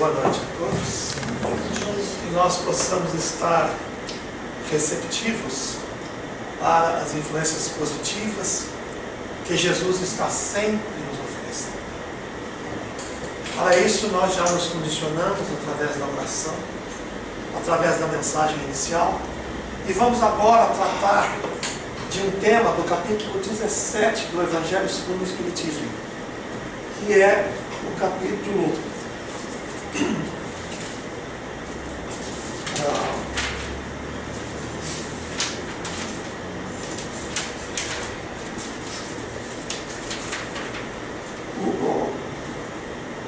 boa noite a todos. Que nós possamos estar receptivos para as influências positivas que Jesus está sempre nos oferecendo. Para isso, nós já nos condicionamos através da oração, através da mensagem inicial, e vamos agora tratar de um tema do capítulo 17 do Evangelho segundo o Espiritismo, que é o capítulo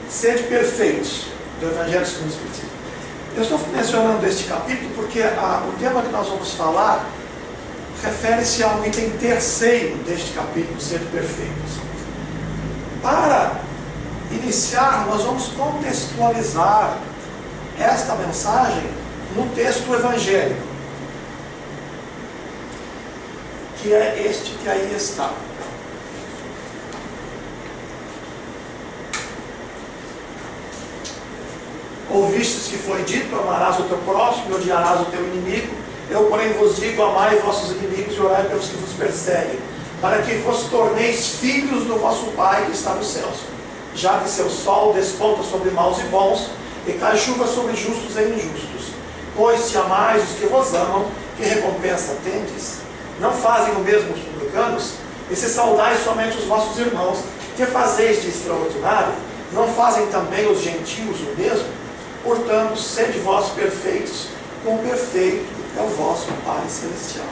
Sede perfeitos, do Evangelho segundo o Espiritismo. Eu estou mencionando este capítulo porque o tema que nós vamos falar refere-se ao item terceiro deste capítulo, Sede perfeitos. Para iniciar, nós vamos contextualizar esta mensagem no texto evangélico, que é este que aí está. Ouvistes que foi dito: amarás o teu próximo e odiarás o teu inimigo. Eu, porém, vos digo: amai vossos inimigos e orai pelos que vos perseguem, para que vos torneis filhos do vosso Pai que está nos céus. Já que seu sol desponta sobre maus e bons, e cai chuva sobre justos e injustos. Pois se amais os que vos amam, que recompensa tendes? Não fazem o mesmo os publicanos? E se saudais somente os vossos irmãos, que fazeis de extraordinário? Não fazem também os gentios o mesmo? Portanto, sede vós perfeitos, como perfeito é o vosso Pai Celestial.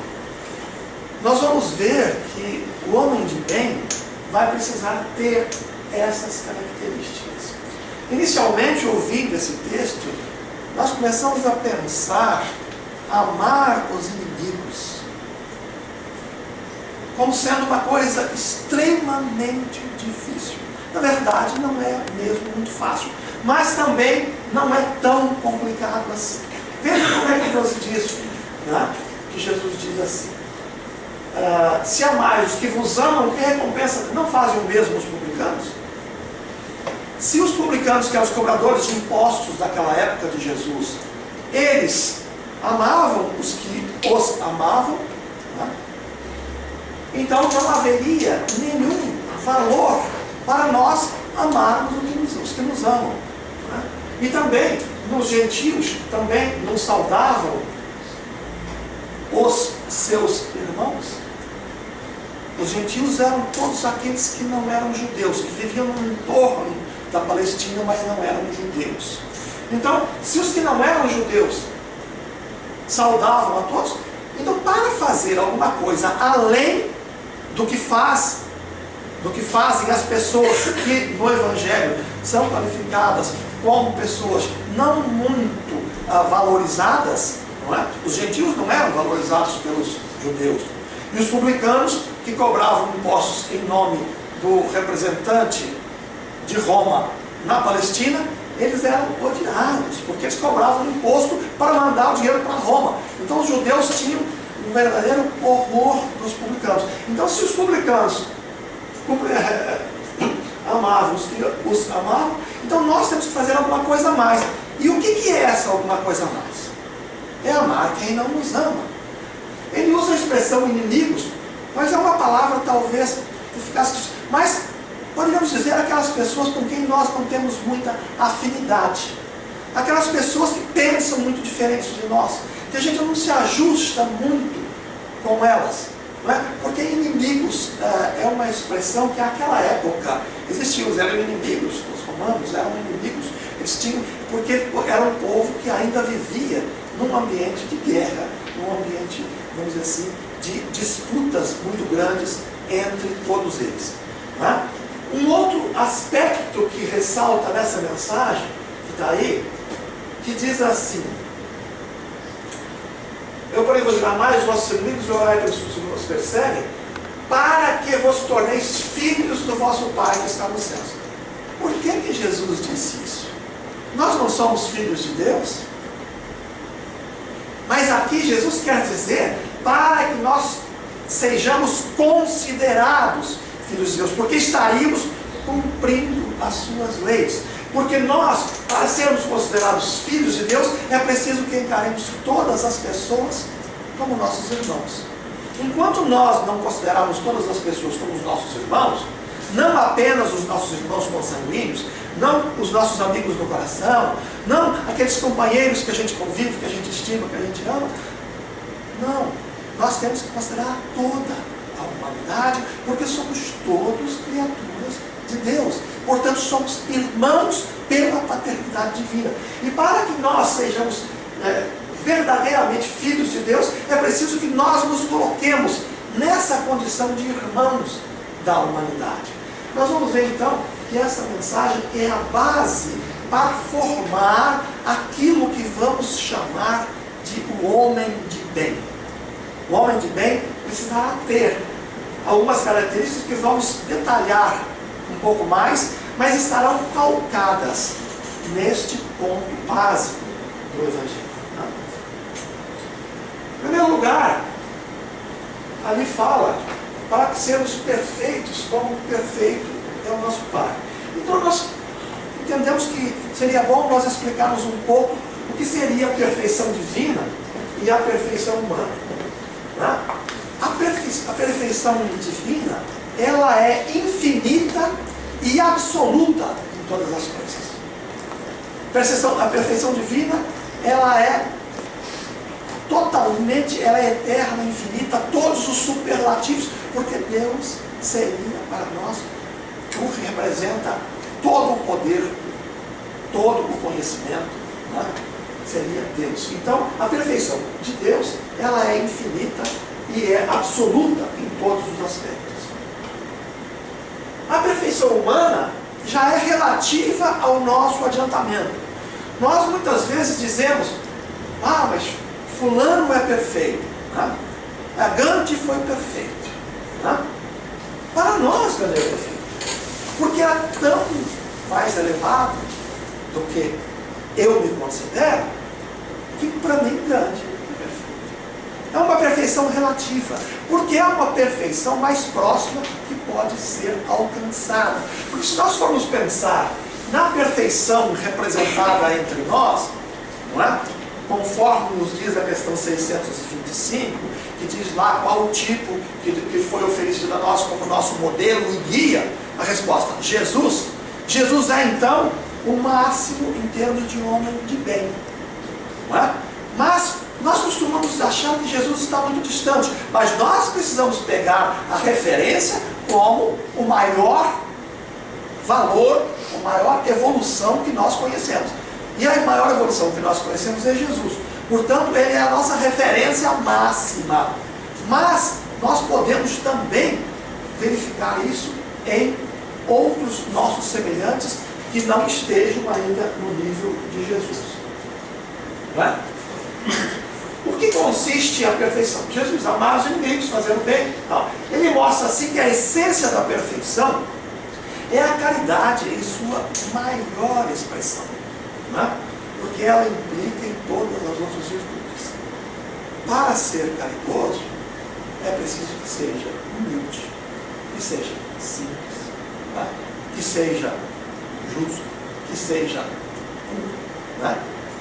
Nós vamos ver que o homem de bem vai precisar ter essas características. Inicialmente, ouvindo esse texto, nós começamos a pensar amar os inimigos como sendo uma coisa extremamente difícil. Na verdade, não é mesmo muito fácil, mas também não é tão complicado assim. Veja como é que Deus diz, né? Que Jesus diz assim: se amais os que vos amam, que recompensa? Não fazem o mesmo os publicanos? Se os publicanos, que eram os cobradores de impostos daquela época de Jesus, eles amavam os que os amavam, né? Então não haveria nenhum valor para nós amarmos os que nos amam, né? E também, nos gentios, também não saudavam os seus irmãos. Os gentios eram todos aqueles que não eram judeus, que viviam no entorno da Palestina, mas não eram judeus. Então, se os que não eram judeus saudavam a todos, então para fazer alguma coisa além do que fazem as pessoas que no Evangelho são qualificadas como pessoas não muito valorizadas, não é? Os gentios não eram valorizados pelos judeus. E os publicanos, que cobravam impostos em nome do representante de Roma na Palestina, eles eram odiados, porque eles cobravam imposto para mandar o dinheiro para Roma. Então os judeus tinham um verdadeiro horror dos publicanos. Então, se os publicanos amavam os que os amavam, então nós temos que fazer alguma coisa a mais. E o que é essa alguma coisa a mais? É amar quem não nos ama. Ele usa a expressão inimigos, mas é uma palavra talvez eficaz, mas poderíamos dizer aquelas pessoas com quem nós não temos muita afinidade, aquelas pessoas que pensam muito diferente de nós, que a gente não se ajusta muito com elas, não é? Porque inimigos é uma expressão que naquela época existiam, eram inimigos, os romanos eram inimigos, eles tinham, porque era um povo que ainda vivia num ambiente de guerra, num ambiente, vamos dizer assim, de disputas muito grandes entre todos eles, não é? Um outro aspecto que ressalta nessa mensagem, que está aí, que diz assim: eu, porém, vos amai os vossos inimigos e orai pelos que vos perseguem, para que vos torneis filhos do vosso Pai que está nos céus. Por que Jesus disse isso? Nós não somos filhos de Deus? Mas aqui Jesus quer dizer para que nós sejamos considerados filhos de Deus, porque estaríamos cumprindo as suas leis. Porque nós, para sermos considerados filhos de Deus, é preciso que encaremos todas as pessoas como nossos irmãos. Enquanto nós não considerarmos todas as pessoas como os nossos irmãos, não apenas os nossos irmãos consanguíneos, não os nossos amigos do coração, não aqueles companheiros que a gente convive, que a gente estima, que a gente ama, não, nós temos que considerar toda a humanidade, porque somos todos criaturas de Deus. Portanto, somos irmãos pela paternidade divina. E para que nós sejamos verdadeiramente filhos de Deus, é preciso que nós nos coloquemos nessa condição de irmãos da humanidade. Nós vamos ver então que essa mensagem é a base para formar aquilo que vamos chamar de o homem de bem. O homem de bem precisará ter algumas características que vamos detalhar um pouco mais, mas estarão calcadas neste ponto básico do Evangelho. Em primeiro lugar, ali fala para que sermos perfeitos, como perfeito é o nosso Pai. Então nós entendemos que seria bom nós explicarmos um pouco o que seria a perfeição divina e a perfeição humana. Né? A perfeição divina, ela é infinita e absoluta em todas as coisas. A perfeição divina, ela é totalmente, ela é eterna, infinita, todos os superlativos, porque Deus seria para nós o que representa todo o poder, todo o conhecimento, né? Seria Deus. Então, a perfeição de Deus, ela é infinita e é absoluta em todos os aspectos. A perfeição humana já é relativa ao nosso adiantamento. Nós muitas vezes dizemos, mas fulano é perfeito, né? A Gandhi foi perfeito, né? Para nós Gandhi é perfeito, porque é tão mais elevado do que eu me considero, que para mim Gandhi é perfeito. É uma perfeição relativa, porque é uma perfeição mais próxima que pode ser alcançada. Porque se nós formos pensar na perfeição representada entre nós, não é? Conforme nos diz a questão 625, que diz lá qual o tipo que foi oferecido a nós como nosso modelo e guia, a resposta, Jesus. Jesus é então o máximo em termos de homem de bem. Não é? Mas nós costumamos achar que Jesus está muito distante, mas nós precisamos pegar a referência como o maior valor, a maior evolução que nós conhecemos. E a maior evolução que nós conhecemos é Jesus. Portanto, ele é a nossa referência máxima. Mas nós podemos também verificar isso em outros nossos semelhantes que não estejam ainda no nível de Jesus. Não é? O que consiste a perfeição? Jesus amar os inimigos, fazer o bem. Ele mostra assim que a essência da perfeição é a caridade em sua maior expressão. Né? Porque ela implica em todas as outras virtudes. Para ser caridoso, é preciso que seja humilde, que seja simples, né? Que seja justo, que seja puro. Né?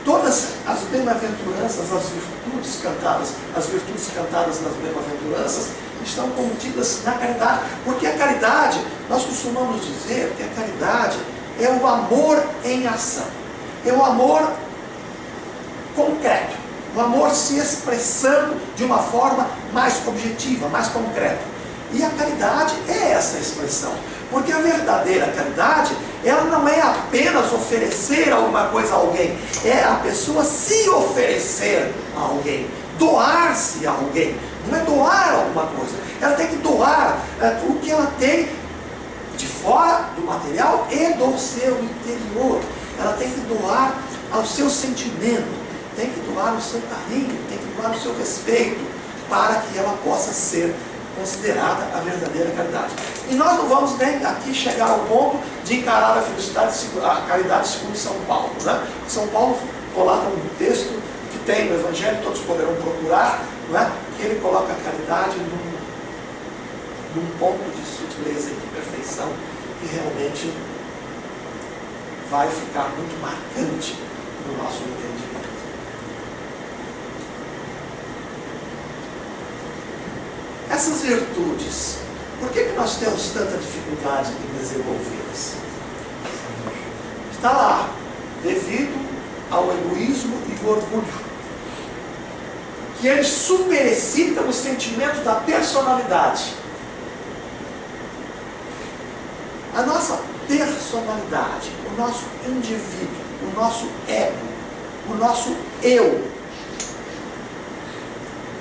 Todas as bem-aventuranças, as virtudes cantadas nas bem-aventuranças, estão contidas na caridade. Porque a caridade, nós costumamos dizer que a caridade é o amor em ação. É o amor concreto, o amor se expressando de uma forma mais objetiva, mais concreta. E a caridade é essa expressão, porque a verdadeira caridade, ela não é apenas oferecer alguma coisa a alguém, é a pessoa se oferecer a alguém, doar-se a alguém. Não é doar alguma coisa, ela tem que doar o que ela tem de fora do material e do seu interior. Ela tem que doar ao seu sentimento, tem que doar o seu carinho, tem que doar o seu respeito, para que ela possa ser considerada a verdadeira caridade. E nós não vamos nem aqui chegar ao ponto de encarar a caridade segundo São Paulo. Né? São Paulo coloca um texto que tem no Evangelho, todos poderão procurar, não é? Que ele coloca a caridade num ponto de sutileza e de perfeição que realmente vai ficar muito marcante no nosso entendimento. Essas virtudes, por que nós temos tanta dificuldade em desenvolvê-las? Está lá, devido ao egoísmo e orgulho, que eles superexcitam os sentimentos da personalidade. A nossa personalidade, o nosso indivíduo, o nosso ego, o nosso eu.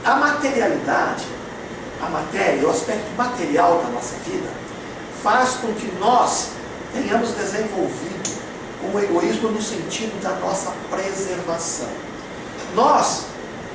A materialidade, a matéria, o aspecto material da nossa vida, faz com que nós tenhamos desenvolvido o egoísmo no sentido da nossa preservação. Nós,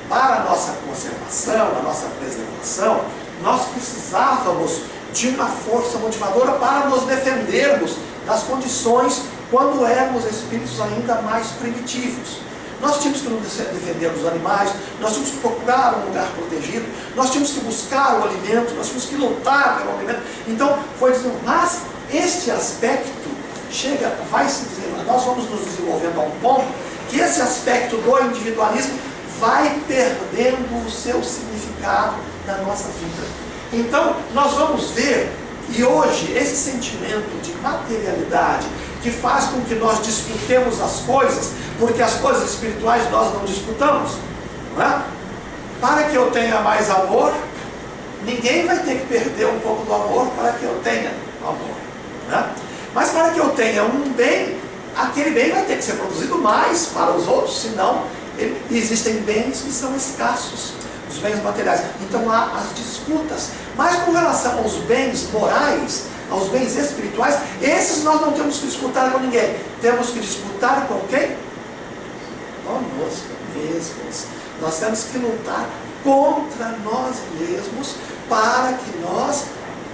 para a nossa conservação, a nossa preservação, nós precisávamos de uma força motivadora para nos defendermos das condições quando éramos espíritos ainda mais primitivos. Nós tínhamos que nos defender dos animais, nós tínhamos que procurar um lugar protegido, nós tínhamos que buscar o alimento, nós tínhamos que lutar pelo alimento. Então, foi dizendo, mas este aspecto vai se desenvolver, nós vamos nos desenvolvendo a um ponto que esse aspecto do individualismo vai perdendo o seu significado na nossa vida. Então, nós vamos ver, e hoje, esse sentimento de materialidade, que faz com que nós disputemos as coisas, porque as coisas espirituais nós não disputamos, não é? Para que eu tenha mais amor, ninguém vai ter que perder um pouco do amor para que eu tenha amor, não é? Mas para que eu tenha um bem, aquele bem vai ter que ser produzido mais para os outros, senão existem bens que são escassos, os bens materiais. Então há as disputas. Mas com relação aos bens morais, aos bens espirituais, esses nós não temos que disputar com ninguém. Temos que disputar com quem? Conosco mesmos. Nós temos que lutar contra nós mesmos para que nós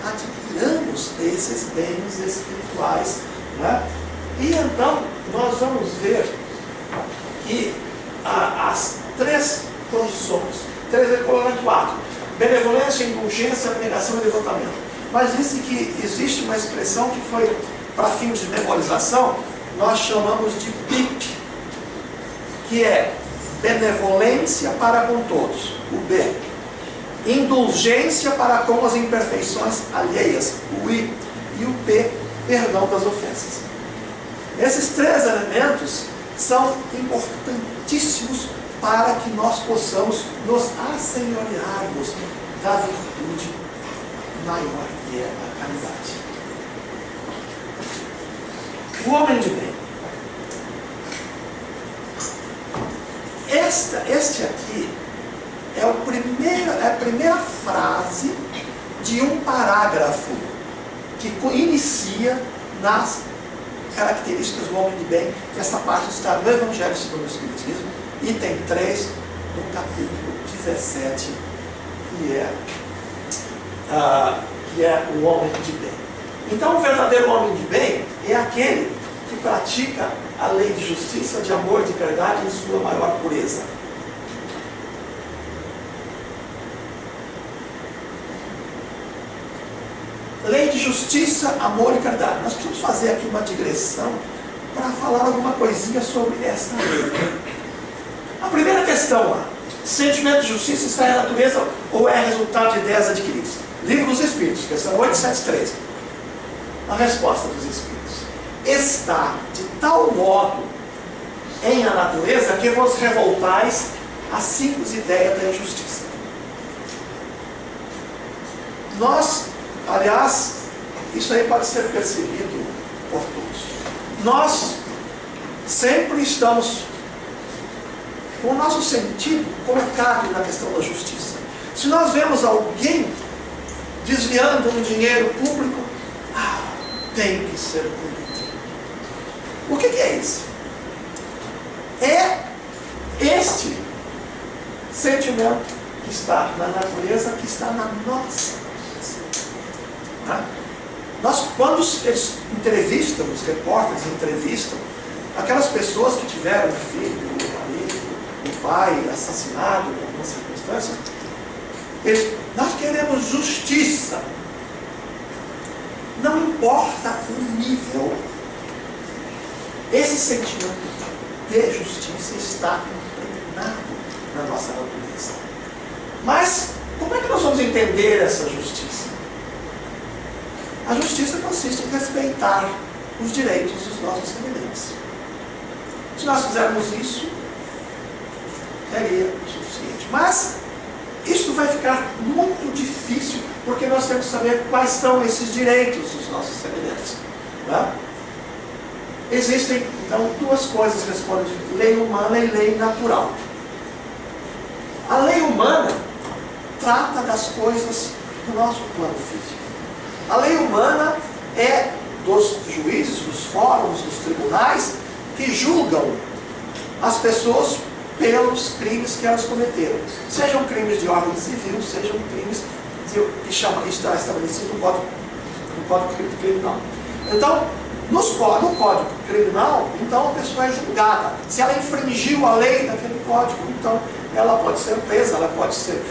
adquiramos esses bens espirituais, né? E então nós vamos ver que as três condições, 4, benevolência, indulgência, abnegação e devotamento. Mas disse que existe uma expressão que foi para fins de memorização, nós chamamos de BIP, que é benevolência para com todos, o B. Indulgência para com as imperfeições alheias, o I. E o P, perdão das ofensas. Esses três elementos são importantíssimos para que nós possamos nos assenhorearmos da virtude maior que é a caridade. O homem de bem. Este aqui é a primeira frase de um parágrafo que inicia nas características do homem de bem, que essa parte está no Evangelho segundo o Espiritismo, item 3 do capítulo 17, que é o homem de bem. Então, o verdadeiro homem de bem é aquele que pratica a lei de justiça, de amor, de caridade em sua maior pureza. Lei de justiça, amor e caridade. Nós precisamos fazer aqui uma digressão para falar alguma coisinha sobre esta lei. A primeira questão lá, sentimento de justiça está em natureza ou é resultado de ideias adquiridas? Livro dos Espíritos, questão 873. A resposta dos Espíritos. Está de tal modo em a natureza que vos revoltais a simples ideia da injustiça. Nós, aliás, isso aí pode ser percebido por todos. Nós sempre estamos com o nosso sentido colocado na questão da justiça. Se nós vemos alguém desviando um dinheiro público, tem que ser punido. O que é isso? É este sentimento que está na natureza, que está na nossa natureza. Nós, quando eles entrevistam, os repórteres entrevistam aquelas pessoas que tiveram um filho, um marido, um pai assassinado em alguma circunstância, nós queremos justiça. Não importa o nível. Esse sentimento de justiça está impregnado na nossa natureza. Mas, como é que nós vamos entender essa justiça? A justiça consiste em respeitar os direitos dos nossos semelhantes. Se nós fizermos isso, seria o suficiente. Mas, isso vai ficar muito difícil, porque nós temos que saber quais são esses direitos dos nossos semelhantes. Né? Existem, então, duas coisas que respondem: lei humana e lei natural. A lei humana trata das coisas do nosso plano físico. A lei humana é dos juízes, dos fóruns, dos tribunais, que julgam as pessoas pelos crimes que elas cometeram. Sejam crimes de ordem civil, sejam crimes que está estabelecido no Código Criminal. Então, no Código Criminal, então a pessoa é julgada. Se ela infringiu a lei daquele código, então ela pode ser presa, ela pode ser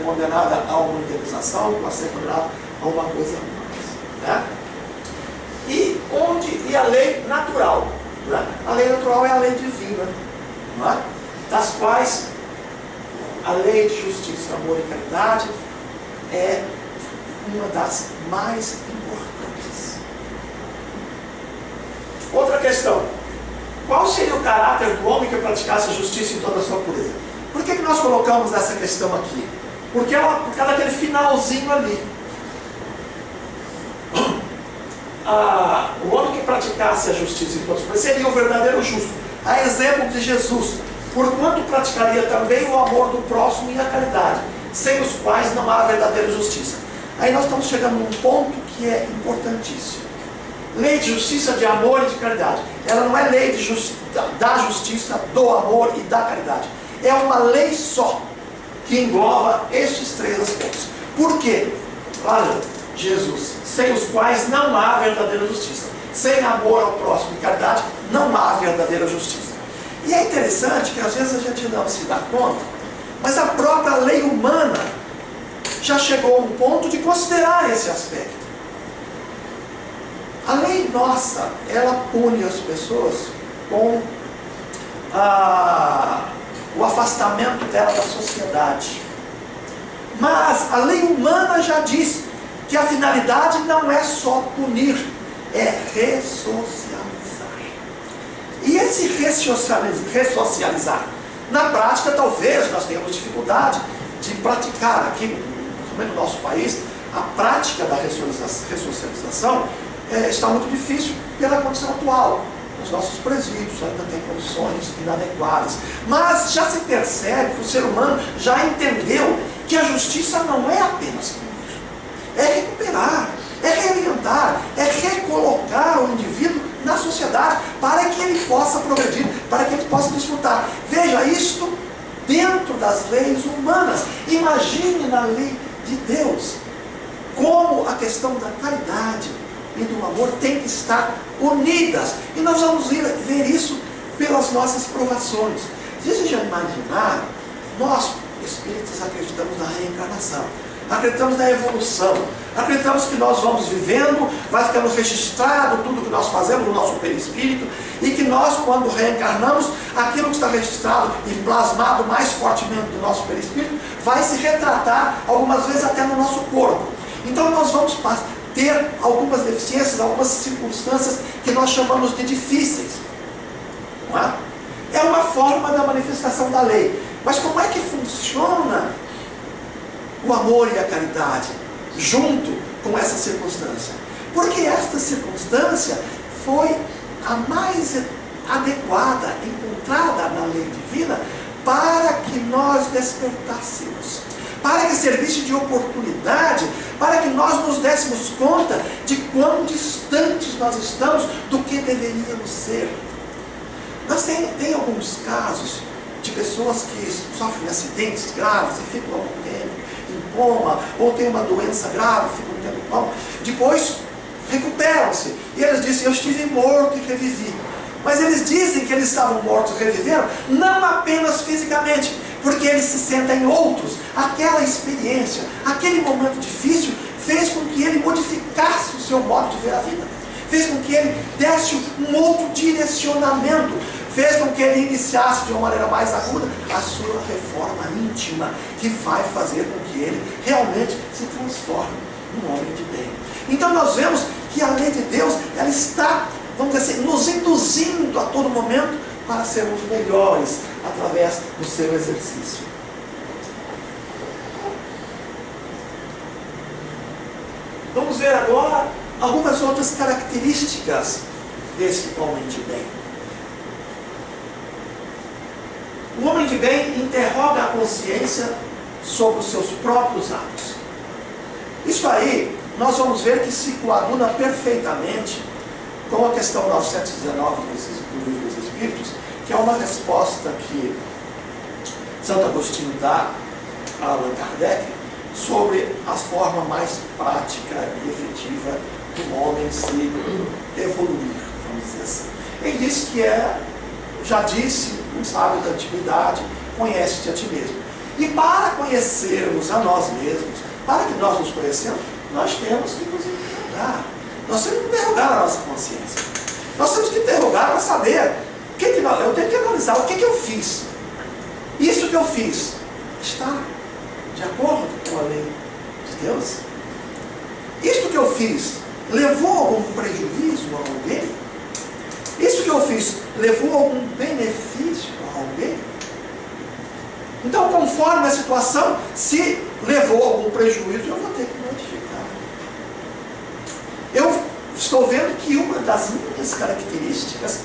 condenada a uma indenização, pode ser condenada a uma coisa mais. Né? E a lei natural? Né? A lei natural é a lei divina, né? Das quais a lei de justiça, amor e caridade é uma das mais importantes. Outra questão: qual seria o caráter do homem que praticasse a justiça em toda a sua pureza? Por que nós colocamos essa questão aqui? Por causa daquele finalzinho ali. O homem que praticasse a justiça em toda a sua pureza seria o verdadeiro justo. A exemplo de Jesus, porquanto praticaria também o amor do próximo e a caridade, sem os quais não há verdadeira justiça. Aí nós estamos chegando num ponto que é importantíssimo. Lei de justiça, de amor e de caridade. Ela não é lei da justiça, do amor e da caridade. É uma lei só, que engloba estes três aspectos. Por quê? Olha, Jesus, sem os quais não há verdadeira justiça. Sem amor ao próximo e caridade, não há verdadeira justiça. E é interessante que às vezes a gente não se dá conta, mas a própria lei humana já chegou a um ponto de considerar esse aspecto. A lei nossa, ela pune as pessoas com o afastamento dela da sociedade. Mas a lei humana já diz que a finalidade não é só punir, é ressocializar. E esse ressocializar, na prática, talvez nós tenhamos dificuldade de praticar aqui, principalmente no nosso país, a prática da ressocialização está muito difícil pela condição atual. Os nossos presídios ainda têm condições inadequadas. Mas já se percebe que o ser humano já entendeu que a justiça não é apenas punir, é recuperar, é reorientar, é recolocar o indivíduo na sociedade para que ele possa progredir, para que ele possa desfrutar. Veja isto dentro das leis humanas. Imagine na lei de Deus como a questão da caridade e do amor tem que estar unidas. E nós vamos ver isso pelas nossas provações. Vocês já imaginaram? Nós, espíritas, acreditamos na reencarnação, acreditamos na evolução, acreditamos que nós vamos vivendo, vai ficando registrado tudo que nós fazemos no nosso perispírito, e que nós, quando reencarnamos, aquilo que está registrado e plasmado mais fortemente no nosso perispírito, vai se retratar algumas vezes até no nosso corpo. Então nós vamos ter algumas deficiências, algumas circunstâncias que nós chamamos de difíceis. Não é? É uma forma da manifestação da lei. Mas como é que funciona o amor e a caridade junto com essa circunstância? Porque esta circunstância foi a mais adequada, encontrada na lei divina, para que nós despertássemos, para que servisse de oportunidade, para que nós nos dessemos conta de quão distantes nós estamos do que deveríamos ser. Nós tem alguns casos de pessoas que sofrem acidentes graves e ficam algum tempo em coma, ou tem uma doença grave, ficam um tempo em coma, depois recuperam-se, e eles dizem: eu estive morto e revivi. Mas eles dizem que eles estavam mortos e reviveram, não apenas fisicamente, porque eles se sentem outros. Aquela experiência, aquele momento difícil, fez com que ele modificasse o seu modo de ver a vida, fez com que ele desse um outro direcionamento, fez com que ele iniciasse de uma maneira mais aguda a sua reforma íntima, que vai fazer com que ele realmente se transforme num homem de bem. Então nós vemos que a lei de Deus, ela está, vamos dizer assim, nos induzindo a todo momento para sermos melhores através do seu exercício. Vamos ver agora algumas outras características desse homem de bem. O homem de bem interroga a consciência sobre os seus próprios atos. Isso aí, nós vamos ver que se coaduna perfeitamente com a questão 919 do Livro dos Espíritos, que é uma resposta que Santo Agostinho dá a Allan Kardec sobre a forma mais prática e efetiva do homem se evoluir, vamos dizer assim. Ele diz que já disse, um sábio da antiguidade, conhece-te a ti mesmo. E para conhecermos a nós mesmos, para que nós nos conhecemos, nós temos que nos interrogar. Nós temos que interrogar a nossa consciência. Nós temos que interrogar para saber eu tenho que analisar o que eu fiz. Isso que eu fiz está de acordo com a lei de Deus? Isso que eu fiz levou algum prejuízo a alguém? Isso que eu fiz levou algum benefício a alguém? Então, conforme a situação, se levou algum prejuízo, eu vou ter que modificar. Eu estou vendo que uma das minhas características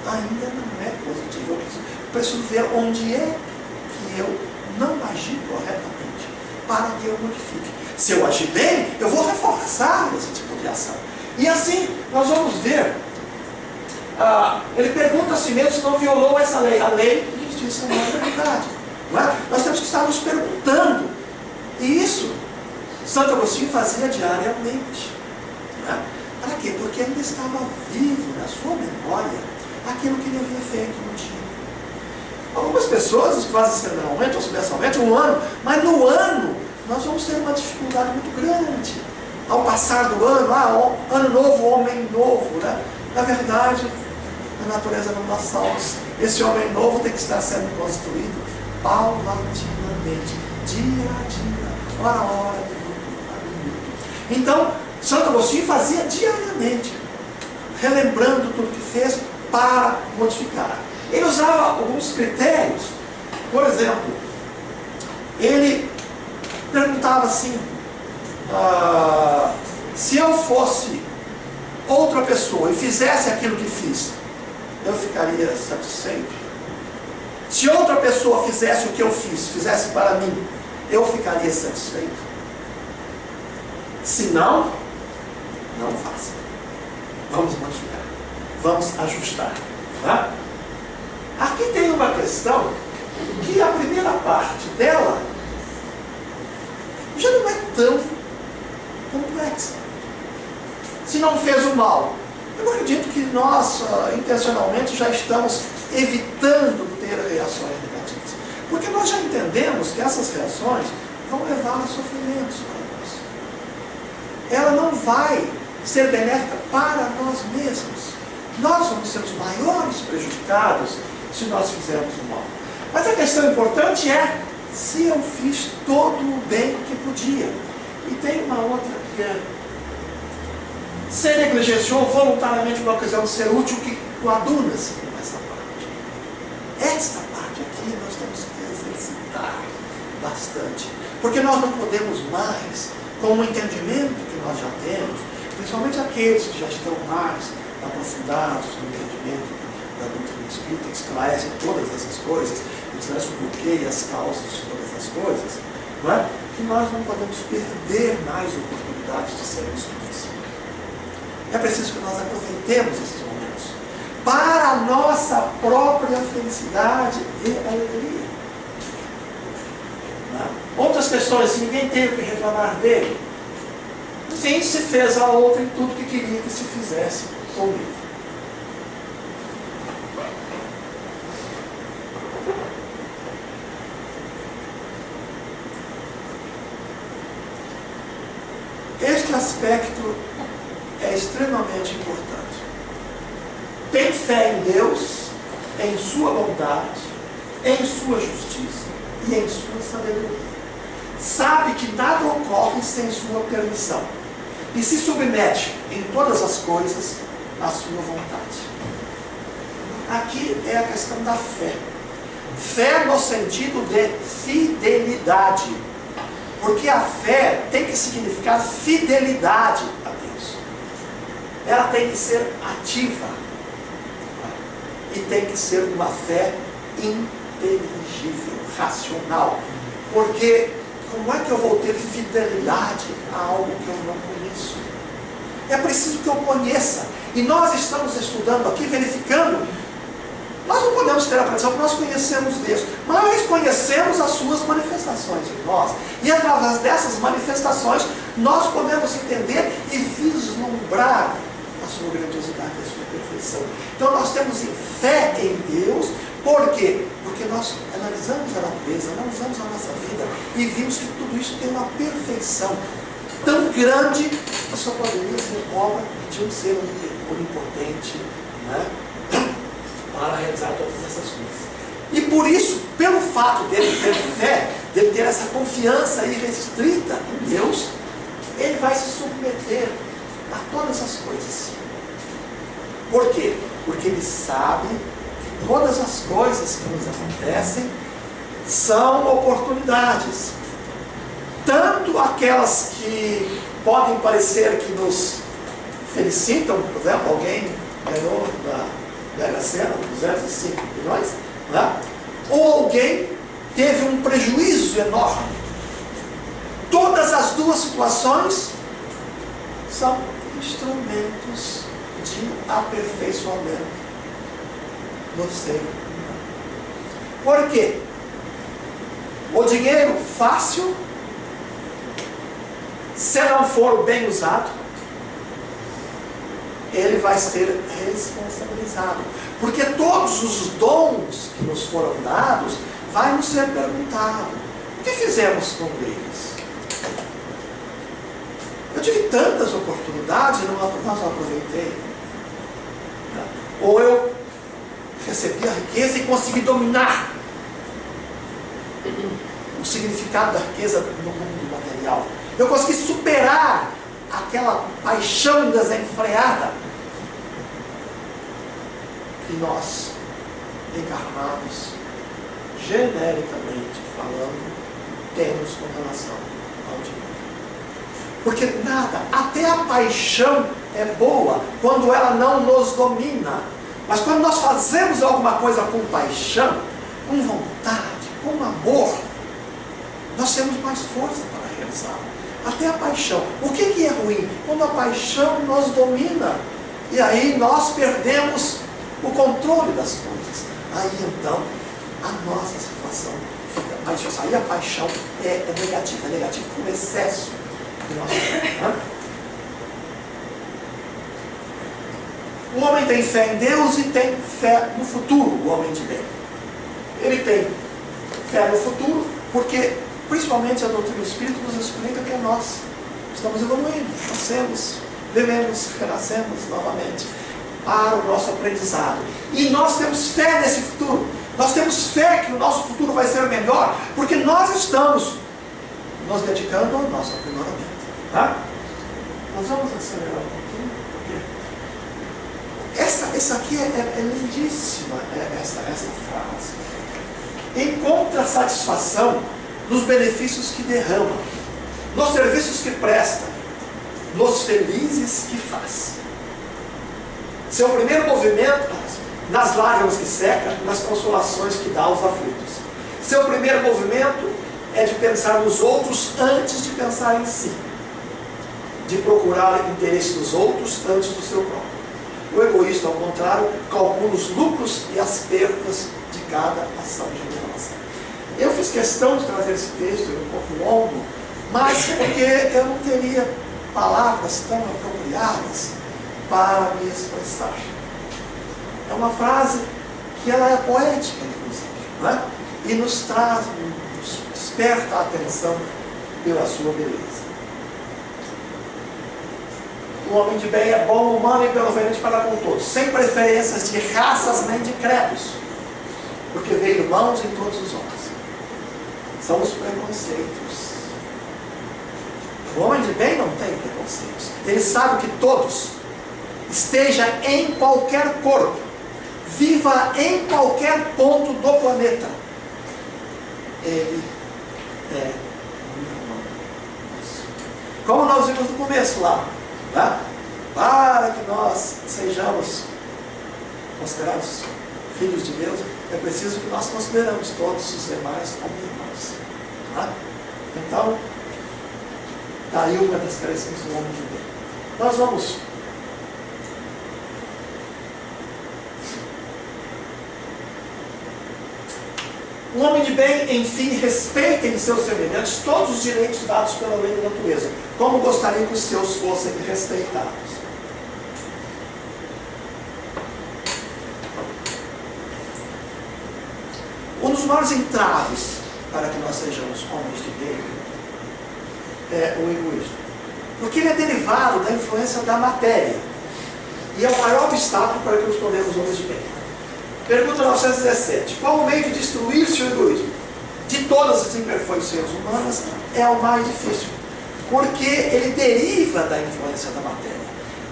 ainda não é positiva. Eu preciso ver onde é que eu não agi corretamente para que eu modifique. Se eu agir bem, eu vou reforçar esse tipo de ação. E assim, nós vamos ver, ele pergunta a si mesmo se não violou essa lei. A lei de justiça não é verdade. Não é? Nós temos que estar nos perguntando. E isso, Santo Agostinho fazia diariamente. Não é? Para quê? Porque ainda estava vivo na sua memória aquilo que ele havia feito no dia. Algumas pessoas fazem semanalmente ou mensalmente um ano, mas no ano nós vamos ter uma dificuldade muito grande. Ao passar do ano, ano novo, homem novo, né? Na verdade, a natureza não dá saltos. Esse homem novo tem que estar sendo construído paulatinamente, dia a dia, hora a hora, minuto a minuto. Então, Santo Agostinho fazia diariamente, relembrando tudo que fez para modificar. Ele usava alguns critérios. Por exemplo, ele perguntava assim, se eu fosse outra pessoa e fizesse aquilo que fiz, eu ficaria satisfeito? Se outra pessoa fizesse o que eu fiz, fizesse para mim, eu ficaria satisfeito? Se não, não faça. Vamos modificar. Vamos ajustar. Tá? Aqui tem uma questão que a primeira parte dela já não é tão complexa. Se não fez o mal, eu acredito que nós intencionalmente já estamos evitando ter reações negativas. Porque nós já entendemos que essas reações vão levar a sofrimentos para nós. Ela não vai ser benéfica para nós mesmos. Nós vamos ser os maiores prejudicados se nós fizermos o mal. Mas a questão importante é se eu fiz todo o bem que podia. E tem uma outra que é: se negligenciou voluntariamente uma ocasião de ser útil, que coaduna-se com essa parte. Esta parte aqui nós temos que exercitar bastante. Porque nós não podemos mais, com o entendimento que nós já temos, principalmente aqueles que já estão mais aprofundados no entendimento da doutrina espírita, que esclarece todas essas coisas, esclarece o porquê e as causas de todas as coisas, não é? Que nós não podemos perder mais oportunidades de sermos felizes. É preciso que nós aproveitemos esses momentos para a nossa própria felicidade e alegria. Não é? Outras questões, se ninguém tem o que reclamar dele, sim, se fez a outra em tudo que queria que se fizesse com ele. Este aspecto é extremamente importante. Tem fé em Deus, em sua bondade, em sua justiça e em sua sabedoria. Sabe que nada ocorre sem sua permissão. E se submete em todas as coisas à sua vontade. Aqui é a questão da fé. Fé no sentido de fidelidade. Porque a fé tem que significar fidelidade a Deus. Ela tem que ser ativa. E tem que ser uma fé inteligível, racional. Porque como é que eu vou ter fidelidade a algo que eu não conheço? É preciso que eu conheça. E nós estamos estudando aqui, verificando. Nós não podemos ter a pretensão que nós conhecemos Deus, mas conhecemos as suas manifestações em nós. E através dessas manifestações, nós podemos entender e vislumbrar a sua grandiosidade, a sua perfeição. Então nós temos fé em Deus. Por quê? Porque nós analisamos a natureza, analisamos a nossa vida e vimos que tudo isso tem uma perfeição tão grande que só poderia ser obra de um ser onipotente, né? Para realizar todas essas coisas. E por isso, pelo fato dele ter fé, dele ter essa confiança irrestrita em Deus, ele vai se submeter a todas as coisas. Por quê? Porque ele sabe que todas as coisas que nos acontecem são oportunidades. Tanto aquelas que podem parecer que nos felicitam, por exemplo, alguém ganhou da Mega Sena 205 milhões, né? Ou alguém teve um prejuízo enorme. Todas as duas situações são instrumentos de aperfeiçoamento do ser humano. Por quê? O dinheiro fácil, se não for bem usado, ele vai ser responsabilizado. Porque todos os dons que nos foram dados, vai nos ser perguntado: o que fizemos com eles? Eu tive tantas oportunidades e não aproveitei. Ou eu recebi a riqueza e consegui dominar o significado da riqueza no mundo material. Eu consegui superar aquela paixão desenfreada que nós, encarnados, genericamente falando, temos com relação ao dinheiro. Porque nada, até a paixão é boa quando ela não nos domina. Mas quando nós fazemos alguma coisa com paixão, com vontade, com amor, nós temos mais força para realizá-lo. Até a paixão. O que é ruim? Quando a paixão nos domina. E aí nós perdemos o controle das coisas. Aí então, a nossa situação fica mais difícil. Aí a paixão é negativa com excesso. O homem tem fé em Deus e tem fé no futuro, o homem de bem. Ele tem fé no futuro porque, principalmente, a doutrina do Espírito nos explica que nós estamos evoluindo, nascemos, vivemos, renascemos novamente para o nosso aprendizado. E nós temos fé nesse futuro. Nós temos fé que o nosso futuro vai ser melhor, porque nós estamos nos dedicando ao nosso aprimoramento. Tá? Nós vamos acelerar um pouquinho, porque essa aqui é lindíssima, essa frase. Encontra satisfação nos benefícios que derrama, nos serviços que presta, nos felizes que faz. Seu primeiro movimento, nas lágrimas que seca, nas consolações que dá aos aflitos. Seu primeiro movimento é de pensar nos outros antes de pensar em si. De procurar o interesse dos outros antes do seu próprio. O egoísta, ao contrário, calcula os lucros e as perdas de cada ação generosa. Eu fiz questão de trazer esse texto, um pouco longo, mas porque eu não teria palavras tão apropriadas para me expressar. É uma frase que ela é poética, inclusive, né? E nos traz, nos desperta a atenção pela sua beleza. O homem de bem é bom, humano e benevolente para com todos, sem preferências de raças nem de credos, porque vê irmãos em todos os homens. São os preconceitos. O homem de bem não tem preconceitos. Ele sabe que todos, esteja em qualquer corpo, viva em qualquer ponto do planeta, ele é um irmão. Como nós vimos no começo lá, né? Para que nós sejamos considerados filhos de Deus, é preciso que nós consideramos todos os demais como irmãos. Né? Então, daí uma das características do homem de Deus. Nós vamos um homem de bem, enfim, respeita em seus semelhantes todos os direitos dados pela lei da natureza, como gostaria que os seus fossem respeitados. Um dos maiores entraves para que nós sejamos homens de bem é o egoísmo, porque ele é derivado da influência da matéria e é o maior obstáculo para que nos tornemos homens de bem. Pergunta 917. Qual o meio de destruir-se o egoísmo? De todas as imperfeições humanas, é o mais difícil, porque ele deriva da influência da matéria.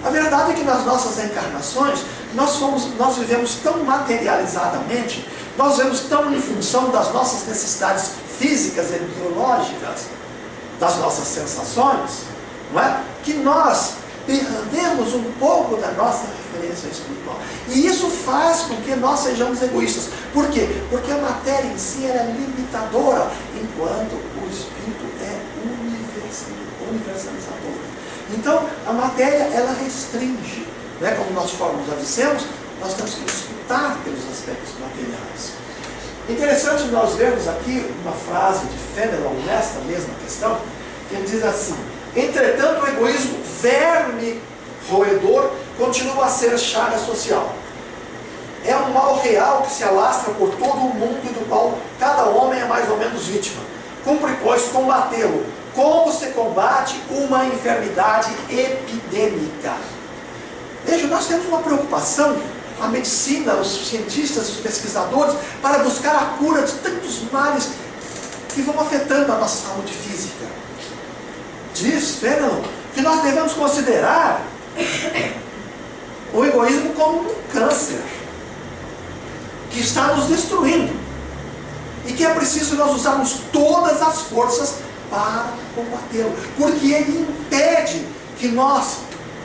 A verdade é que nas nossas encarnações, nós vivemos tão materializadamente, nós vivemos tão em função das nossas necessidades físicas e biológicas, das nossas sensações, não é? Que nós perdemos um pouco da nossa referência espiritual. E isso faz com que nós sejamos egoístas. Por quê? Porque a matéria em si é limitadora, enquanto o espírito é universalizador. Então, a matéria, ela restringe. Né? Como nós já dissemos, nós temos que disputar pelos aspectos materiais. Interessante nós vermos aqui uma frase de Fenelon nesta mesma questão, que ele diz assim: entretanto, o egoísmo, verme roedor, continua a ser chaga social. É um mal real que se alastra por todo o mundo e do qual cada homem é mais ou menos vítima. Cumpre, pois, combatê-lo, como se combate uma enfermidade epidêmica. Veja, nós temos uma preocupação, a medicina, os cientistas, os pesquisadores, para buscar a cura de tantos males que vão afetando a nossa saúde física. Diz Fenelon que nós devemos considerar o egoísmo como um câncer que está nos destruindo e que é preciso nós usarmos todas as forças para combatê-lo, porque ele impede que nós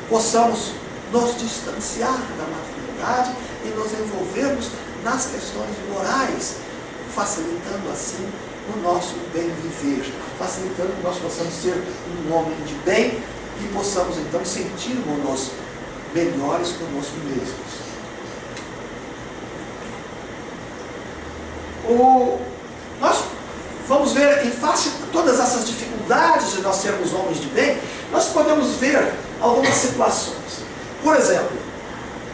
possamos nos distanciar da materialidade e nos envolvermos nas questões morais, facilitando assim o nosso bem viver, facilitando que nós possamos ser um homem de bem e possamos então sentirmos-nos melhores conosco mesmos. Nós vamos ver, em face a todas essas dificuldades de nós sermos homens de bem, nós podemos ver algumas situações. Por exemplo,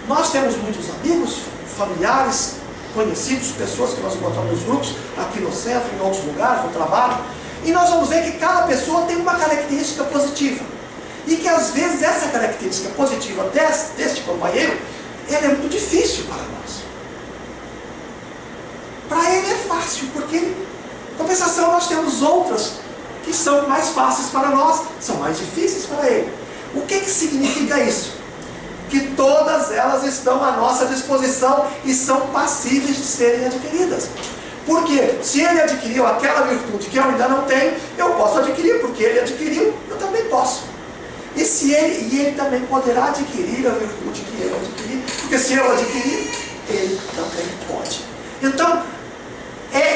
nós temos muitos amigos, familiares, conhecidos, pessoas que nós encontramos nos grupos, aqui no centro, em outros lugares, no trabalho, e nós vamos ver que cada pessoa tem uma característica positiva. E que às vezes essa característica positiva deste companheiro, ela é muito difícil para nós. Para ele é fácil, porque em compensação nós temos outras que são mais fáceis para nós, são mais difíceis para ele. O que significa isso? Que todas elas estão à nossa disposição e são passíveis de serem adquiridas. Porque se ele adquiriu aquela virtude que eu ainda não tenho, eu posso adquirir, porque ele adquiriu, eu também posso. E ele também poderá adquirir a virtude que eu adquiri, porque se eu adquirir, ele também pode. Então,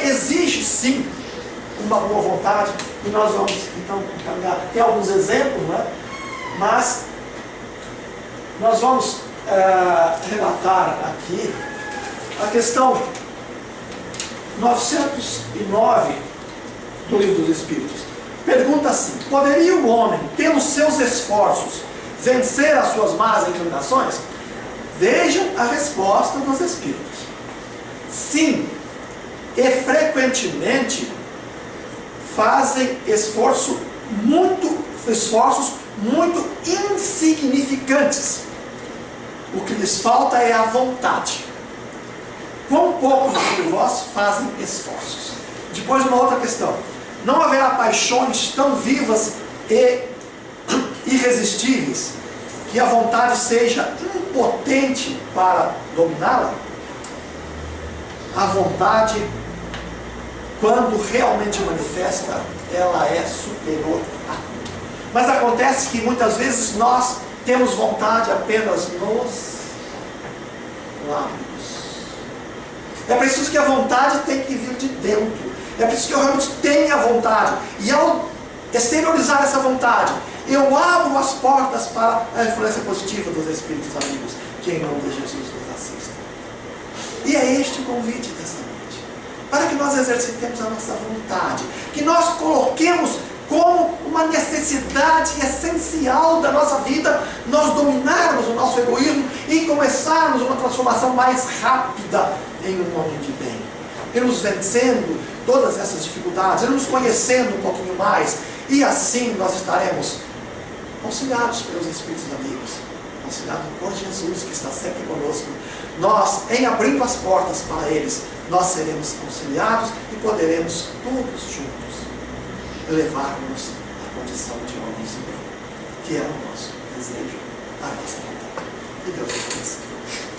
exige sim uma boa vontade, e nós vamos então caminhar. Tem alguns exemplos, né? Mas nós vamos relatar aqui a questão 909 do Livro dos Espíritos. Pergunta assim: poderia o homem, pelos seus esforços, vencer as suas más inclinações? Vejam a resposta dos Espíritos. Sim, e frequentemente fazem esforços muito insignificantes. O que lhes falta é a vontade. Quão poucos de vós fazem esforços? Depois, uma outra questão. Não haverá paixões tão vivas e irresistíveis que a vontade seja impotente para dominá-la? A vontade, quando realmente manifesta, ela é superior a tudo. Mas acontece que muitas vezes nós temos vontade apenas nos lábios. É preciso que a vontade tenha que vir de dentro. É preciso que eu realmente tenha vontade. E ao exteriorizar essa vontade, eu abro as portas para a influência positiva dos Espíritos amigos, que em nome de Jesus nos assistam. E é este o convite dessa noite. Para que nós exercitemos a nossa vontade. Que nós coloquemos como uma necessidade essencial da nossa vida, nós dominarmos o nosso egoísmo e começarmos uma transformação mais rápida em um homem de bem. Irmos vencendo todas essas dificuldades, irmos conhecendo um pouquinho mais, e assim nós estaremos auxiliados pelos Espíritos amigos, auxiliados por Jesus que está sempre conosco. Nós, em abrindo as portas para eles, nós seremos auxiliados e poderemos todos juntos elevar-nos à condição de homens de bem, que é o nosso desejo, a nossa vontade. E Deus abençoe.